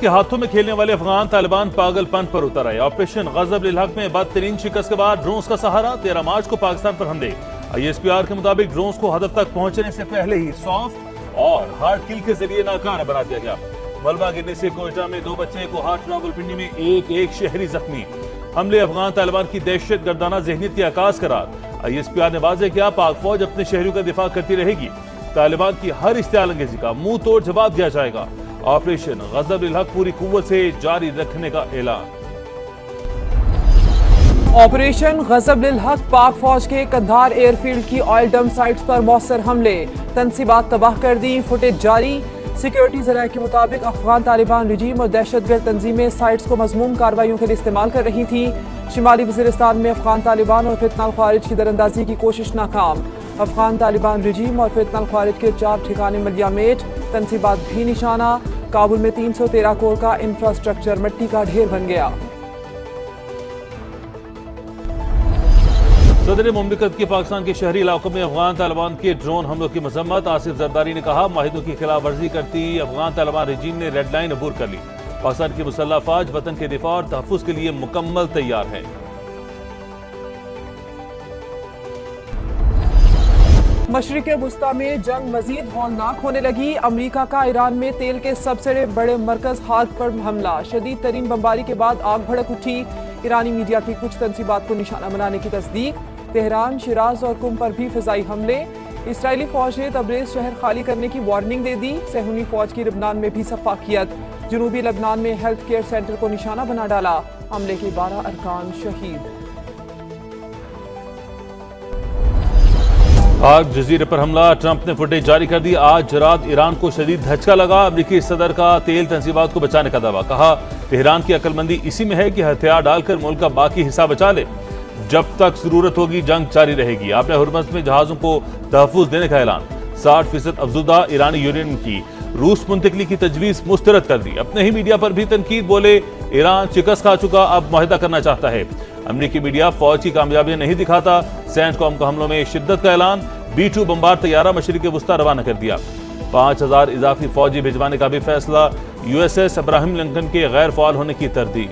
के हाथों में खेलने वाले अफगान तालिबान पागलपन पर उतर आए। ऑपरेशन गजब लिल हक में बदतरीन शिकस्त के बाद ड्रोन्स का सहारा। 13 मार्च को पाकिस्तान पर हमले। ISPR के मुताबिक ड्रोन्स को हदफ तक पहुंचने से पहले ही सॉफ्ट और हार्ड किल के जरिए नाकाम बना दिया गया। मलबा गिरने से कोयटा में 2 बच्चे, कोहाट रावलपिंडी में एक शहरी जख्मी। हमले अफगान तालिबान की दहशत गर्दाना ज़हनियत की आकाश करार। ISPR ने वाज़ेह किया, पाक फौज अपने शहरियों का दिफा करती रहेगी। तालिबान की हर इश्तियाल अंगेजी का मुंह तोड़ जवाब दिया जाएगा। ऑपरेशन गजब लिल हक पूरी कुव्वत से जारी रखने का ऐलान। ऑपरेशन गजब लिल हक पाक फौज के कंधार एयरफील्ड की ऑयल डंप साइट्स पर मौसर हमले, तनसीबात तबाह कर दी, फुटेज जारी। सिक्योरिटी ज़राए के मुताबिक अफगान तालिबान रजीम और दहशतगर्द तंजीमें साइट्स को मज़मूम कार्रवाइयों के लिए इस्तेमाल कर रही थी। शिमाली वज़ीरिस्तान में अफगान तालिबान और फितना खारिज की दरअंदाजी की कोशिश नाकाम। अफगान तालिबान रजीम और फितना खारिज के 4 ठिकाने मलियामेट, तनसीबात भी निशाना। काबुल में 313 करोड़ का इंफ्रास्ट्रक्चर मिट्टी का ढेर बन गया। सदर मुमलिकत के पाकिस्तान के शहरी इलाकों में अफगान तालिबान के ड्रोन हमलों की मजम्मत। आसिफ जरदारी ने कहा, माहिदों की खिलाफ वर्जी करती अफगान तालिबान रजीम ने रेड लाइन अबूर कर ली। पाकिस्तान की मुसल्लह फौज वतन के दिफा और तहफ़्फ़ुज़ के लिए मुकम्मल तैयार है। मशरिक़ वुस्ता में जंग मजीद हौलनाक होने लगी। अमरीका का ईरान में तेल के सबसे बड़े मरकज हार्क पर हमला। शदीद तरीन बमबारी के बाद आग भड़क उठी। ईरानी मीडिया की कुछ तनसीबात को निशाना बनाने की तस्दीक। तेहरान, शिराज और कुम पर भी फिजाई हमले। इसराइली फौज ने तबरेज़ शहर खाली करने की वार्निंग दे दी। सहूनी फौज की लबनान में भी सफाकियत। जनूबी लबनान में हेल्थ केयर सेंटर को निशाना बना डाला। हमले के 12 अरकान शहीद। आग जजीरे पर हमला, ट्रंप ने फुटेज जारी कर दी। आज रात ईरान को शदीद धचका लगा। अमरीकी सदर का तेल तंजीबात को बचाने का दावा। कहा, तेहरान की अक्लमंदी इसी में है कि हथियार डालकर मुल्क का बाकी हिस्सा बचा ले। जब तक जरूरत होगी जंग जारी रहेगी। आपने हुर्मज़ में जहाजों को तहफ़्फ़ुज़ देने का ऐलान। 60% अफजुदा ईरानी यूरेनियम की रूस मुंतकली की तजवीज़ मुस्तरद कर दी। अपने ही मीडिया पर भी तनकीद, बोले ईरान शिकस्त खा चुका, अब मुआहदा करना चाहता है। अमरीकी मीडिया फौज की कामयाबियां नहीं दिखाता। सेंटकॉम का हमलों में शिद्दत का ऐलान। B-2 बमबार तैयारा मशरिक़ वुस्ता रवाना कर दिया। 5000 इजाफी फौजी भिजवाने का भी फैसला। USS अब्राहम लिंकन के गैर फाल होने की तरदीद।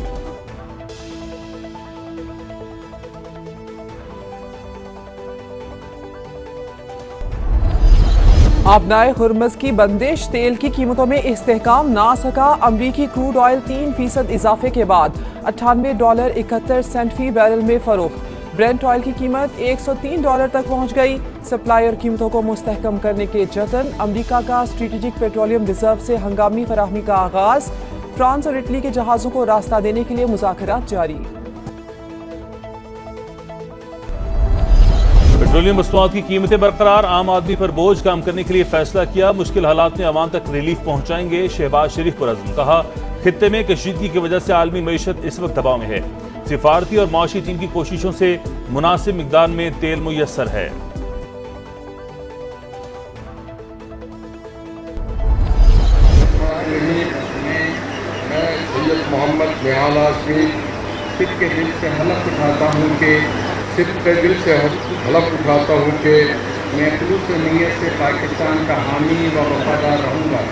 आबनाए हुर्मज़ की बंदिश, तेल की कीमतों में इस्तेहकाम ना सका। अमरीकी क्रूड ऑयल 3% इजाफे के बाद $98.71 फी बैरल में फरोख्त। ब्रेंट ऑयल की कीमत $103 तक पहुंच गई। सप्लायर कीमतों को मुस्तहकम करने के जतन। अमरीका का स्ट्रेटेजिक पेट्रोलियम रिजर्व से हंगामी फराहमी का आगाज। फ्रांस और इटली के जहाजों को रास्ता देने के लिए मुज़ाकरात जारी। पेट्रोलियम मसनूआत की कीमतें बरकरार। आम आदमी पर बोझ कम करने के लिए फैसला किया। मुश्किल हालात में अवाम तक रिलीफ पहुंचाएंगे। शहबाज शरीफ पर अज़्म। कहा, खित्ते में कशीदगी की वजह से आलमी मईशत इस वक्त दबाव में है। सिफारती और माशी टीम की कोशिशों से मुनासिब मिकदार में तेल मुयस्सर है। मोहम्मद निहाल हाशमी सिद्ध के दिल से हलफ उठाता हूँ कि मैं खुलूस नीयत से पाकिस्तान का हामी व वफादार रहूँगा।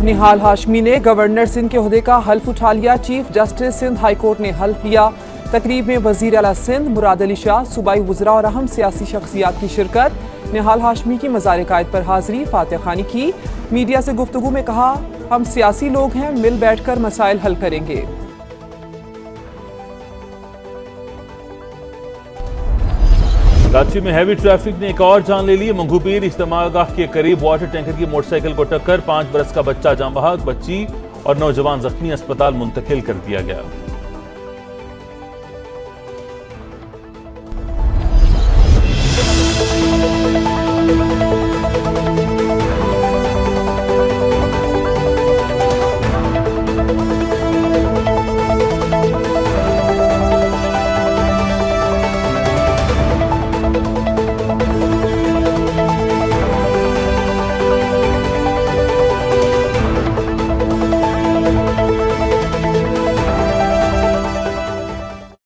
निहाल हाशमी ने गवर्नर सिंध के ओहदे का हल्फ उठा लिया। Chief justice Sindh high court ने हल्फ लिया। तकरीब में वजीर आला सिंध मुराद अली शाह, सूबाई वज़रा और अहम सियासी शख्सियात की शिरकत। निहाल हाशमी की मज़ार कायद पर हाजिरी, फातह खानी की। मीडिया से गुफ्तगू में कहा, हम सियासी लोग हैं, मिल बैठकर मसाइल हल करेंगे। कराची में हैवी ट्रैफिक ने एक और जान ले ली। मंगूपीर इज्तिमागाह के करीब वाटर टैंकर की मोटरसाइकिल को टक्कर। 5 बरस का बच्चा जाँ बहक, बच्ची और नौजवान जख्मी, अस्पताल मुंतकिल कर दिया गया।